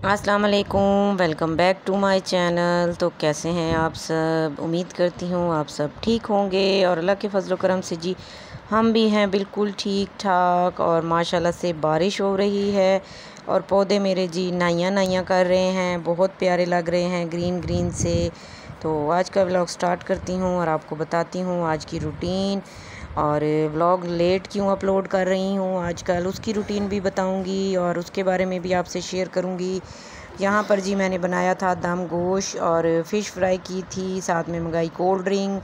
अस्सलाम वालेकुम, welcome back to my channel. तो कैसे हैं आप सब? उम्मीद करती हूँ आप सब ठीक होंगे और अल्लाह के फजल करम से जी हम भी हैं बिल्कुल ठीक ठाक। और माशाल्लाह से बारिश हो रही है और पौधे मेरे जी नाइयाँ नाइयाँ कर रहे हैं, बहुत प्यारे लग रहे हैं ग्रीन ग्रीन से। तो आज का व्लॉग स्टार्ट करती हूँ और आपको बताती हूँ आज की रूटीन। और व्लॉग लेट क्यों अपलोड कर रही हूँ आजकल, उसकी रूटीन भी बताऊँगी और उसके बारे में भी आपसे शेयर करूँगी। यहाँ पर जी मैंने बनाया था दम गोश्त और फ़िश फ्राई की थी, साथ में मंगाई कोल्ड ड्रिंक,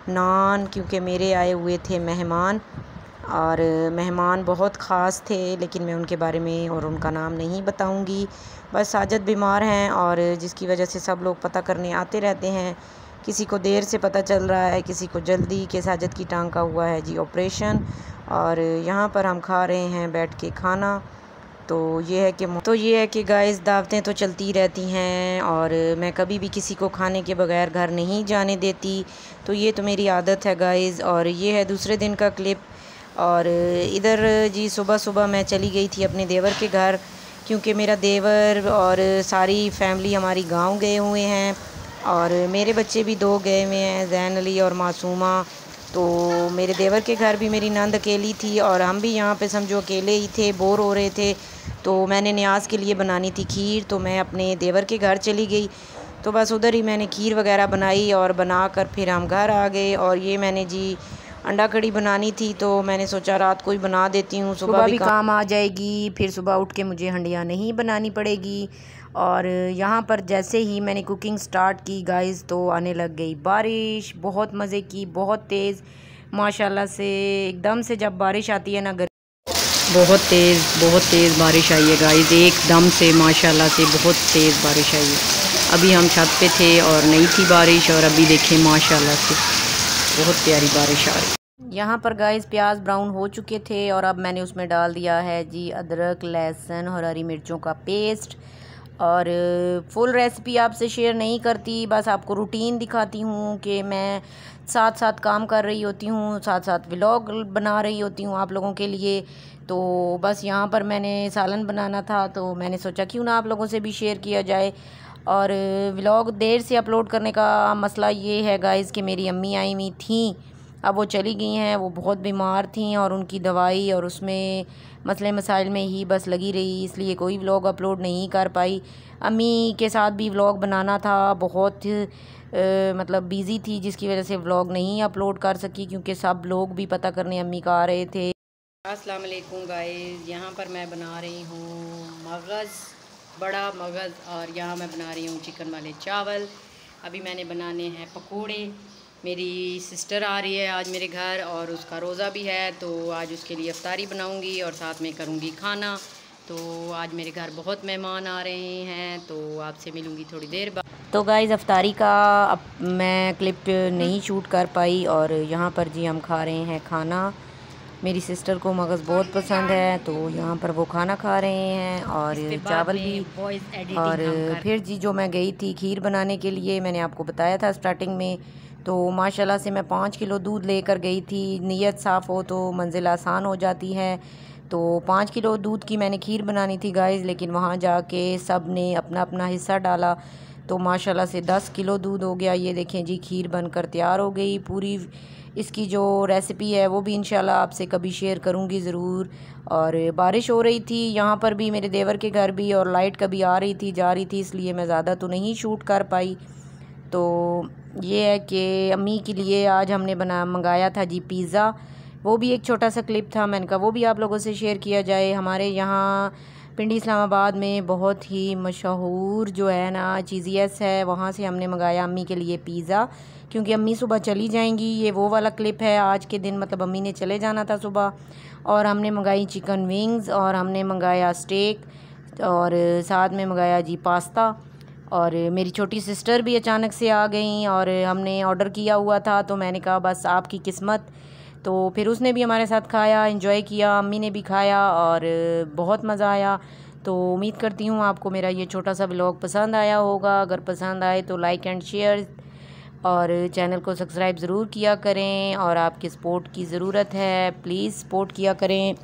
नान, क्योंकि मेरे आए हुए थे मेहमान। और मेहमान बहुत ख़ास थे, लेकिन मैं उनके बारे में और उनका नाम नहीं बताऊंगी। बस साजद बीमार हैं और जिसकी वजह से सब लोग पता करने आते रहते हैं। किसी को देर से पता चल रहा है, किसी को जल्दी कि साजद की टांग का हुआ है जी ऑपरेशन। और यहाँ पर हम खा रहे हैं बैठ के खाना। तो ये है कि गाइस दावतें तो चलती रहती हैं और मैं कभी भी किसी को खाने के बगैर घर नहीं जाने देती। तो ये तो मेरी आदत है गाइस। और ये है दूसरे दिन का क्लिप। और इधर जी सुबह सुबह मैं चली गई थी अपने देवर के घर, क्योंकि मेरा देवर और सारी फैमिली हमारी गांव गए हुए हैं और मेरे बच्चे भी दो गए हुए हैं, जैन अली और मासूमा। तो मेरे देवर के घर भी मेरी नंद अकेली थी और हम भी यहाँ पे समझो अकेले ही थे, बोर हो रहे थे। तो मैंने न्याज के लिए बनानी थी खीर, तो मैं अपने देवर के घर चली गई। तो बस उधर ही मैंने खीर वगैरह बनाई और बनाकर फिर हम घर आ गए। और ये मैंने जी अंडा कड़ी बनानी थी, तो मैंने सोचा रात को ही बना देती हूँ, सुबह भी काम आ जाएगी, फिर सुबह उठ के मुझे हंडिया नहीं बनानी पड़ेगी। और यहाँ पर जैसे ही मैंने कुकिंग स्टार्ट की गाइस, तो आने लग गई बारिश, बहुत मज़े की, बहुत तेज़ माशाल्लाह से। एकदम से जब बारिश आती है ना, बहुत तेज़ बारिश आई है गाइस, एकदम से माशाल्लाह से बहुत तेज़ बारिश आई है। अभी हम छत पे थे और नहीं थी बारिश, और अभी देखें माशाल्लाह से बहुत प्यारी बारिश आ रही है। यहाँ पर गाइस प्याज ब्राउन हो चुके थे और अब मैंने उसमें डाल दिया है जी अदरक, लहसुन और हरी मिर्चों का पेस्ट। और फुल रेसिपी आपसे शेयर नहीं करती, बस आपको रूटीन दिखाती हूँ कि मैं साथ साथ काम कर रही होती हूँ, साथ साथ व्लॉग बना रही होती हूँ आप लोगों के लिए। तो बस यहाँ पर मैंने सालन बनाना था, तो मैंने सोचा क्यों ना आप लोगों से भी शेयर किया जाए। और व्लॉग देर से अपलोड करने का मसला ये है गाइज़ कि मेरी अम्मी आई हुई थी, अब वो चली गई हैं, वो बहुत बीमार थी और उनकी दवाई और उसमें मसले मसाइल में ही बस लगी रही, इसलिए कोई व्लॉग अपलोड नहीं कर पाई। अम्मी के साथ भी व्लॉग बनाना था, बहुत मतलब बिज़ी थी, जिसकी वजह से व्लॉग नहीं अपलोड कर सकी, क्योंकि सब लोग भी पता करने अम्मी का आ रहे थे। अस्सलाम वालेकुम गाइस, यहाँ पर मैं बना रही हूँ मगज़, बड़ा मगज़, और यहाँ मैं बना रही हूँ चिकन वाले चावल। अभी मैंने बनाने हैं पकोड़े। मेरी सिस्टर आ रही है आज मेरे घर और उसका रोज़ा भी है, तो आज उसके लिए इफ्तारी बनाऊँगी और साथ में करूँगी खाना। तो आज मेरे घर बहुत मेहमान आ रहे हैं, तो आपसे मिलूँगी थोड़ी देर बाद। तो गाइस इफ्तारी का अब मैं क्लिप नहीं शूट कर पाई। और यहाँ पर जी हम खा रहे हैं खाना। मेरी सिस्टर को मगज़ बहुत पसंद है, तो यहाँ पर वो खाना खा रहे हैं और चावल भी। और फिर जी जो मैं गई थी खीर बनाने के लिए, मैंने आपको बताया था स्टार्टिंग में, तो माशाल्लाह से मैं 5 किलो दूध लेकर गई थी। नीयत साफ़ हो तो मंजिल आसान हो जाती है। तो 5 किलो दूध की मैंने खीर बनानी थी गाइस, लेकिन वहाँ जाके सब ने अपना अपना हिस्सा डाला, तो माशाल्लाह से 10 किलो दूध हो गया। ये देखें जी खीर बनकर तैयार हो गई। पूरी इसकी जो रेसिपी है वो भी इंशाल्लाह आपसे कभी शेयर करूँगी ज़रूर। और बारिश हो रही थी यहाँ पर भी, मेरे देवर के घर भी, और लाइट कभी आ रही थी जा रही थी, इसलिए मैं ज़्यादा तो नहीं शूट कर पाई। तो ये है कि अम्मी के लिए आज हमने मंगाया था जी पिज़्ज़ा। वो भी एक छोटा सा क्लिप था, मैंने कहा वो भी आप लोगों से शेयर किया जाए। हमारे यहाँ पिंडी इस्लामाबाद में बहुत ही मशहूर जो है ना चीज़ीएस है, वहाँ से हमने मंगाया अम्मी के लिए पिज़्ज़ा, क्योंकि अम्मी सुबह चली जाएंगी। ये वो वाला क्लिप है आज के दिन, मतलब अम्मी ने चले जाना था सुबह। और हमने मंगाई चिकन विंग्स और हमने मंगाया स्टेक और साथ में मंगाया जी पास्ता। और मेरी छोटी सिस्टर भी अचानक से आ गई और हमने ऑर्डर किया हुआ था, तो मैंने कहा बस आपकी किस्मत। तो फिर उसने भी हमारे साथ खाया, एंजॉय किया, अम्मी ने भी खाया और बहुत मज़ा आया। तो उम्मीद करती हूँ आपको मेरा ये छोटा सा व्लॉग पसंद आया होगा। अगर पसंद आए तो लाइक एंड शेयर और चैनल को सब्सक्राइब ज़रूर किया करें, और आपके सपोर्ट की ज़रूरत है, प्लीज़ सपोर्ट किया करें।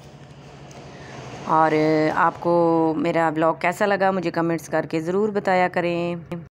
और आपको मेरा ब्लॉग कैसा लगा मुझे कमेंट्स करके ज़रूर बताया करें।